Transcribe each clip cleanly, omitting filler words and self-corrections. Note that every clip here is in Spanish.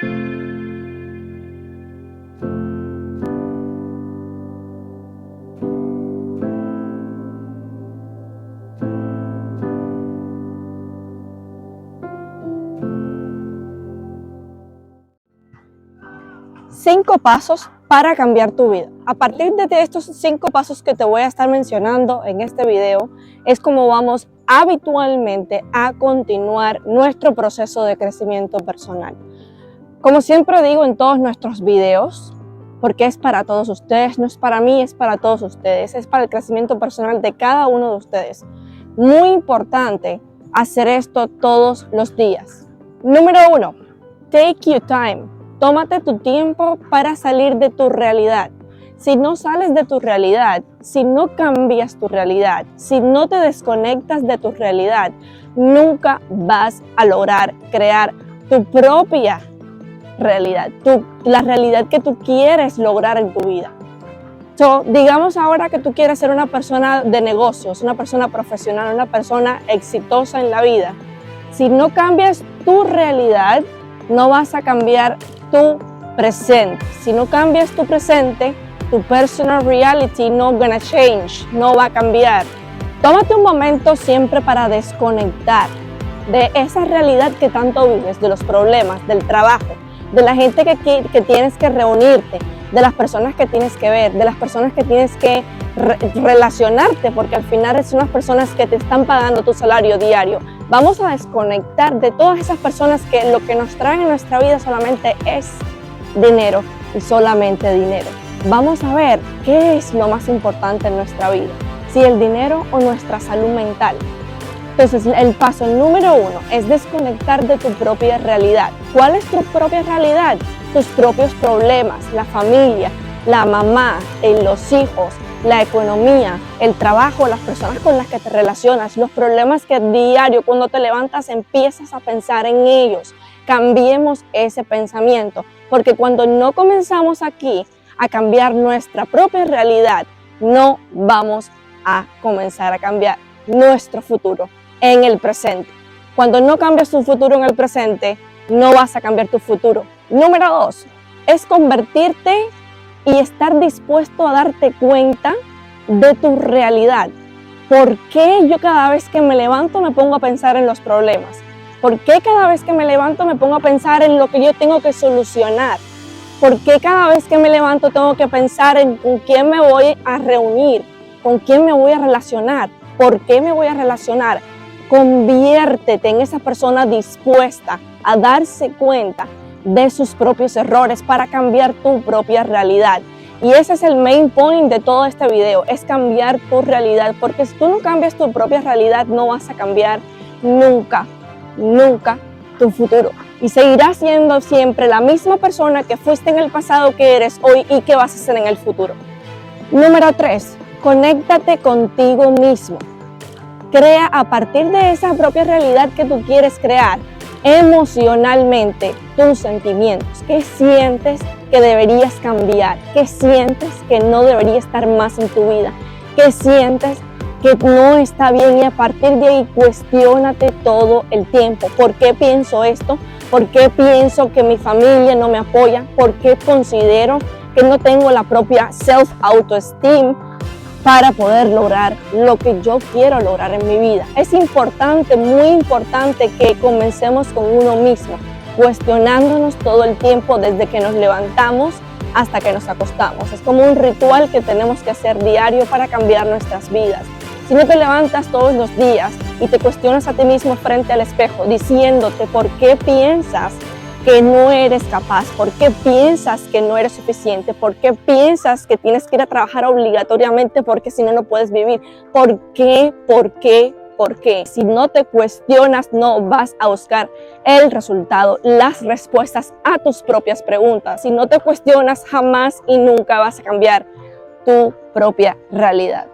Cinco pasos para cambiar tu vida. A partir de estos 5 pasos que te voy a estar mencionando en este video, es como vamos habitualmente a continuar nuestro proceso de crecimiento personal. Como siempre digo en todos nuestros videos, porque es para todos ustedes, no es para mí, es para todos ustedes, es para el crecimiento personal de cada uno de ustedes. Muy importante hacer esto todos los días. Número 1, take your time. Tómate tu tiempo para salir de tu realidad. Si no sales de tu realidad, si no cambias tu realidad, si no te desconectas de tu realidad, nunca vas a lograr crear tu propia realidad, la realidad que tú quieres lograr en tu vida. Digamos ahora que tú quieres ser una persona de negocios, una persona profesional, una persona exitosa en la vida. Si no cambias tu realidad, no vas a cambiar tu presente. Si no cambias tu presente, tu personal reality no gonna change, no va a cambiar. Tómate un momento siempre para desconectar de esa realidad que tanto vives, de los problemas, del trabajo, de la gente que tienes que reunirte, de las personas que tienes que ver, de las personas que tienes que relacionarte, porque al final son las personas que te están pagando tu salario diario. Vamos a desconectar de todas esas personas que lo que nos traen en nuestra vida solamente es dinero y solamente dinero. Vamos a ver qué es lo más importante en nuestra vida, si el dinero o nuestra salud mental. Entonces, el paso número 1 es desconectar de tu propia realidad. ¿Cuál es tu propia realidad? Tus propios problemas, la familia, la mamá, los hijos, la economía, el trabajo, las personas con las que te relacionas, los problemas que diario cuando te levantas empiezas a pensar en ellos. Cambiemos ese pensamiento, porque cuando no comenzamos aquí a cambiar nuestra propia realidad, no vamos a comenzar a cambiar nuestro futuro en el presente. Cuando no cambias tu futuro en el presente, no vas a cambiar tu futuro. Número 2, es convertirte y estar dispuesto a darte cuenta de tu realidad. ¿Por qué yo cada vez que me levanto me pongo a pensar en los problemas? ¿Por qué cada vez que me levanto me pongo a pensar en lo que yo tengo que solucionar? ¿Por qué cada vez que me levanto tengo que pensar en con quién me voy a reunir? ¿Con quién me voy a relacionar? ¿Por qué me voy a relacionar? Conviértete en esa persona dispuesta a darse cuenta de sus propios errores para cambiar tu propia realidad. Y ese es el main point de todo este video, es cambiar tu realidad, porque si tú no cambias tu propia realidad, no vas a cambiar nunca tu futuro. Y seguirás siendo siempre la misma persona que fuiste en el pasado, que eres hoy y que vas a ser en el futuro. Número 3, conéctate contigo mismo. Crea a partir de esa propia realidad que tú quieres crear emocionalmente tus sentimientos. ¿Qué sientes que deberías cambiar? ¿Qué sientes que no debería estar más en tu vida? ¿Qué sientes que no está bien? Y a partir de ahí cuestiónate todo el tiempo. ¿Por qué pienso esto? ¿Por qué pienso que mi familia no me apoya? ¿Por qué considero que no tengo la propia self-autoesteem para poder lograr lo que yo quiero lograr en mi vida? Es importante, muy importante que comencemos con uno mismo, cuestionándonos todo el tiempo desde que nos levantamos hasta que nos acostamos. Es como un ritual que tenemos que hacer diario para cambiar nuestras vidas. Si no te levantas todos los días y te cuestionas a ti mismo frente al espejo, diciéndote por qué piensas que no eres capaz, por qué piensas que no eres suficiente, por qué piensas que tienes que ir a trabajar obligatoriamente porque si no, no puedes vivir. ¿Por qué? Si no te cuestionas, no vas a buscar el resultado, las respuestas a tus propias preguntas. Si no te cuestionas, jamás y nunca vas a cambiar tu propia realidad.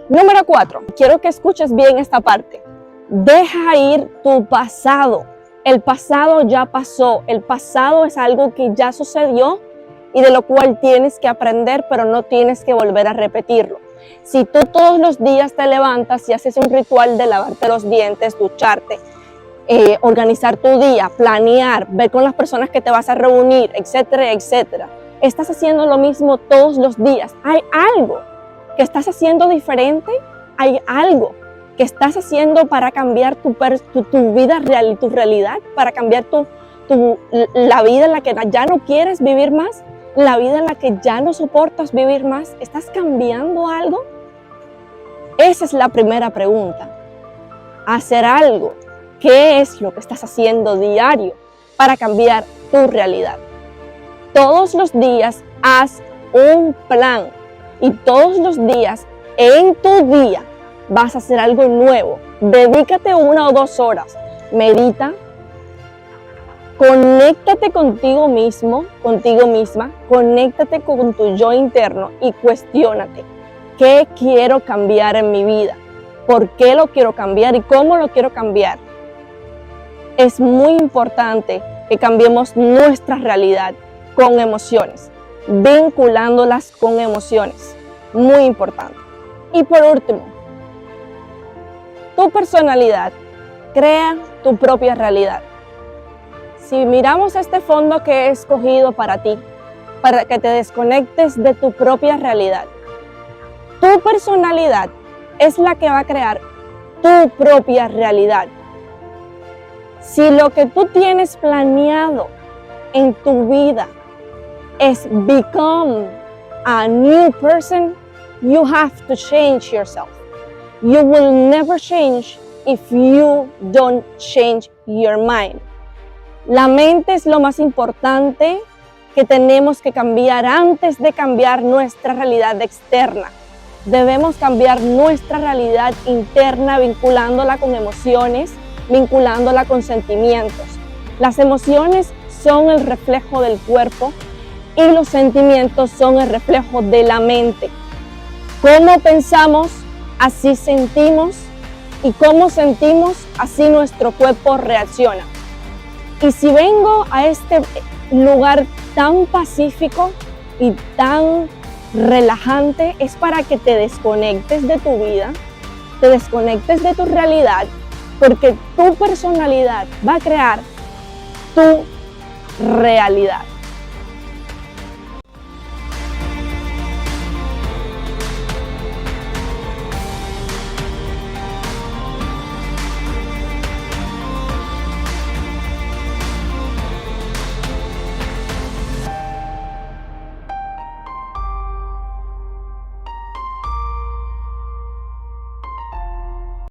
Número 4, quiero que escuches bien esta parte. Deja ir tu pasado. El pasado ya pasó, el pasado es algo que ya sucedió y de lo cual tienes que aprender, pero no tienes que volver a repetirlo. Si tú todos los días te levantas y haces un ritual de lavarte los dientes, ducharte, organizar tu día, planear, ver con las personas que te vas a reunir, etcétera, etcétera. Estás haciendo lo mismo todos los días. Hay algo que estás haciendo diferente, hay algo que estás haciendo para cambiar tu vida real y tu realidad, para cambiar la vida en la que ya no quieres vivir más, la vida en la que ya no soportas vivir más. ¿Estás cambiando algo? Esa es la primera pregunta. Hacer algo. ¿Qué es lo que estás haciendo diario para cambiar tu realidad? Todos los días haz un plan y todos los días en tu día vas a hacer algo nuevo. Dedícate 1 o 2 horas. Medita. Conéctate contigo mismo, contigo misma. Conéctate con tu yo interno y cuestiónate. ¿Qué quiero cambiar en mi vida? ¿Por qué lo quiero cambiar y cómo lo quiero cambiar? Es muy importante que cambiemos nuestra realidad con emociones, vinculándolas con emociones. Muy importante. Y por último, tu personalidad crea tu propia realidad. Si miramos este fondo que he escogido para ti, para que te desconectes de tu propia realidad, tu personalidad es la que va a crear tu propia realidad. Si lo que tú tienes planeado en tu vida es become a new person, you have to change yourself. You will never change if you don't change your mind. La mente es lo más importante que tenemos que cambiar antes de cambiar nuestra realidad externa. Debemos cambiar nuestra realidad interna vinculándola con emociones, vinculándola con sentimientos. Las emociones son el reflejo del cuerpo y los sentimientos son el reflejo de la mente. Cómo pensamos, así sentimos, y cómo sentimos, así nuestro cuerpo reacciona. Y si vengo a este lugar tan pacífico y tan relajante, es para que te desconectes de tu vida, te desconectes de tu realidad, porque tu personalidad va a crear tu realidad.